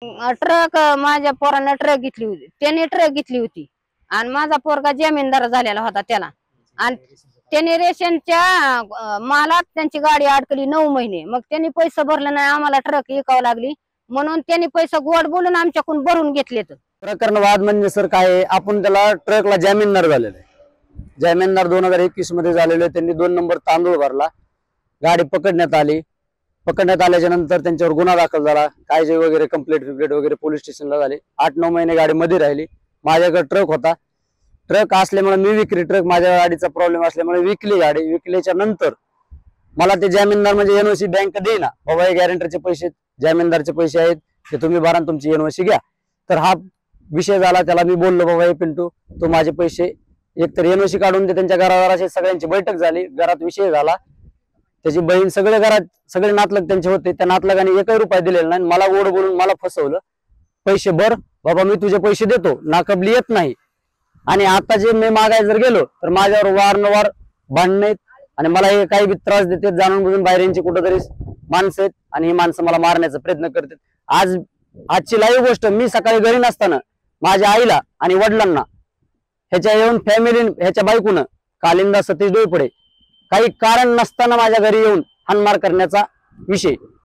Truck माझ्या पोरानं truck घेतली होती, त्याने ट्रक घेतली होती आणि माझा पोरगा जमीनदार झालेला होता त्याला. आणि त्याने रेशनच्या मालात त्यांची गाडी अडकली 9 महिने. मग त्यांनी पैसे भरले नाही, आम्हाला ट्रक विकावं लागली म्हणून त्यांनी पैसे गोड बोलून आमच्याकडून भरून घेतलेत. प्रकरण वाद म्हणजे सर काय आहे, आपण त्याला ट्रकला जामीनदार झालेला आहे. जामीनदार 2021 मध्ये झालेले. त्यांनी 2 नंबर तांदूळ भरला, गाडी पकडण्यात आली. पकडण्यात आल्याच्या नंतर त्यांच्यावर गुन्हा दाखल झाला, कायजे वगैरे कंप्लेंट वगैरे पोलीस स्टेशनला झाले. 8-9 महिने गाडी मध्ये राहिली. माझ्याकडे ट्रक होता, ट्रक असल्यामुळे मी विकली. ट्रक माझ्या गाडीचा प्रॉब्लेम असल्यामुळे विकली गाडी. विकल्याच्या नंतर मला ते जामीनदार म्हणजे एनओसी बँक देईना. बाबा हे गॅरंटरचे पैसे, जामीनदारचे पैसे आहेत, ते तुम्ही भरा, तुमची एनओसी घ्या. तर हा विषय झाला. त्याला मी बोललो, बाबा हे पिंटू तू माझे पैसे एकतर एनओसी काढून दे. त्यांच्या घरादाराची सगळ्यांची बैठक झाली, घरात विषय झाला. त्याची बहीण, सगळे घरात सगळे नातलग त्यांचे होते. त्या नातलगाने 1 रुपया दिलेला नाही. मला गोड बोलून मला फसवलं. पैसे भर बाबा, मी तुझे पैसे देतो, नाकबली येत नाही. आणि आता जे मी मागाय जर गेलो तर माझ्यावर वारंवार भांडणे आणि मला हे काही त्रास देतात. जाणून बुजून बाहेरची कुठेतरी माणसं आहेत आणि ही माणसं मला मारण्याचा प्रयत्न करतात. आजची लाईव्ह गोष्ट, मी सकाळी घरी नसताना माझ्या आईला आणि वडिलांना ह्याच्या येऊन फॅमिली, ह्याच्या बायकोनं कालिंदा सतीश डोईपडे काही कारण नसताना माझ्या घरी येऊन हाणमार करण्याचा विषय